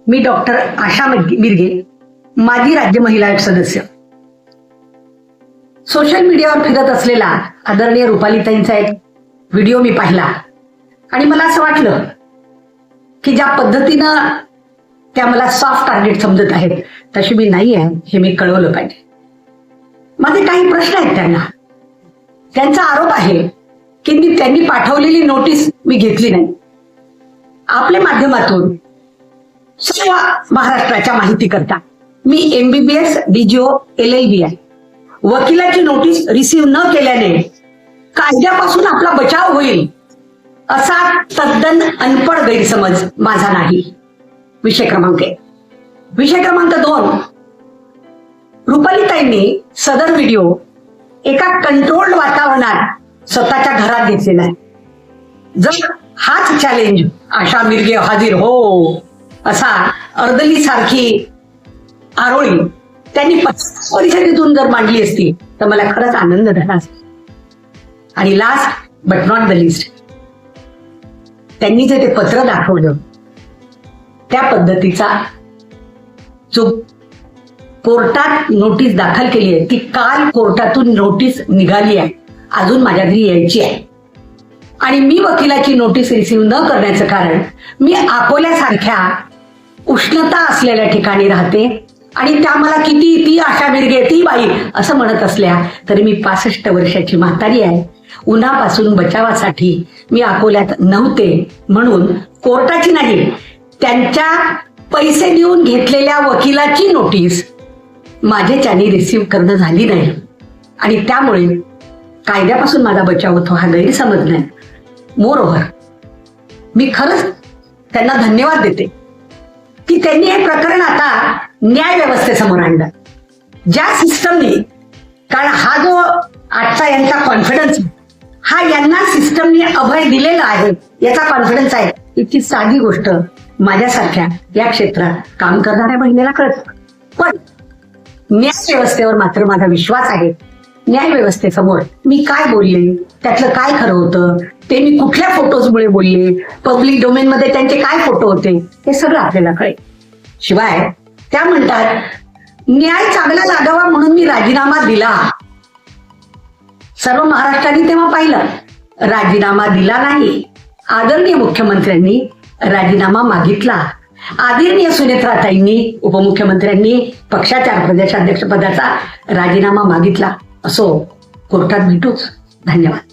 मी doctor आशा मिरगे, माजी राज्य महिला आयोग सदस्य. सोशल मीडियावर फिरत असलेला आदरणीय रुपालीताईंचा एक व्हिडिओ मी पाहिला आणि मला असं वाटलं की ज्या पद्धतीनं त्या मला सॉफ्ट टार्गेट समजत आहेत तशी मी नाही आहे हे मी कळवलं पाहिजे. माझे काही प्रश्न आहेत त्यांना. त्यांचा आरोप आहे की त्यांनी पाठवलेली नोटीस मी घेतली नाही. आपल्या माध्यमातून सर्व महाराष्ट्राच्या माहिती करता मी MBBS DGO LLB आहे. वकिलाची नोटीस रिसीव्ह न केल्याने कायद्यापासून आपला बचाव होईल असा तद्दन अनपढ गैरसमज माझा नाही. विषय क्रमांक 1. विषय क्रमांक 2. रुपालीताईंनी सदर व्हिडिओ एका कंट्रोल्ड वातावरणात स्वतःच्या घरात घेतलेला आहे. जर हाच चॅलेंज आशा मिरगे हाजीर हो असा अर्दली सारखी आरोळी त्यांनी परिषदेतून जर मांडली असती तर मला खरंच आनंद झाला असता. आणि last but not the list, त्यांनी जे ते पत्र दाखवलं त्या पद्धतीचा जो कोर्टात नोटीस दाखल केली आहे ती काल कोर्टातून नोटीस निघाली आहे, अजून माझ्या घरी यायची आहे. आणि मी वकिलाची नोटीस रिसीव्ह न करण्याचं कारण मी अकोल्यासारख्या उष्णता असलेल्या ठिकाणी राहते आणि त्या मला किती ती आशा मिरगे ती बाई असं म्हणत असल्या तरी मी 65 वर्षाची म्हातारी आहे. उन्हापासून बचावासाठी मी अकोल्यात नव्हते म्हणून कोर्टाची नाही त्यांच्या पैसे देऊन घेतलेल्या वकिलाची नोटीस माझ्याच्याने रिसीव्ह करणं झाली नाही आणि त्यामुळे कायद्यापासून माझा बचाव होतो हा गैरसमज नाही. मोर ओव्हर मी खरंच त्यांना धन्यवाद देते की त्यांनी हे प्रकरण आता न्याय व्यवस्थेसमोर आणलं. ज्या सिस्टमने, कारण हा जो आजचा यांचा कॉन्फिडन्स हा यांना सिस्टमने अभय दिलेला आहे याचा कॉन्फिडन्स आहे. इतकी साधी गोष्ट माझ्यासारख्या या क्षेत्रात काम करणाऱ्या महिलेला कळत. पण न्याय व्यवस्थेवर मात्र माझा विश्वास आहे. न्याय व्यवस्थेसमोर मी काय बोलले, त्यातलं काय खरं होतं, ते मी कुठल्या फोटोजमुळे बोलले, पब्लिक डोमेन मध्ये त्यांचे काय फोटो होते, हे सगळं आपल्याला कळेल. शिवाय त्या म्हणतात न्याय चांगला लागावा म्हणून मी राजीनामा दिला. सर्व महाराष्ट्राने तेव्हा पाहिलं राजीनामा दिला नाही. आदरणीय मुख्यमंत्र्यांनी राजीनामा मागितला. आदरणीय सुनेत्राताईंनी उपमुख्यमंत्र्यांनी पक्षाच्या प्रदेशाध्यक्ष पदाचा राजीनामा मागितला. असो, कोर्टात भेटूच. धन्यवाद.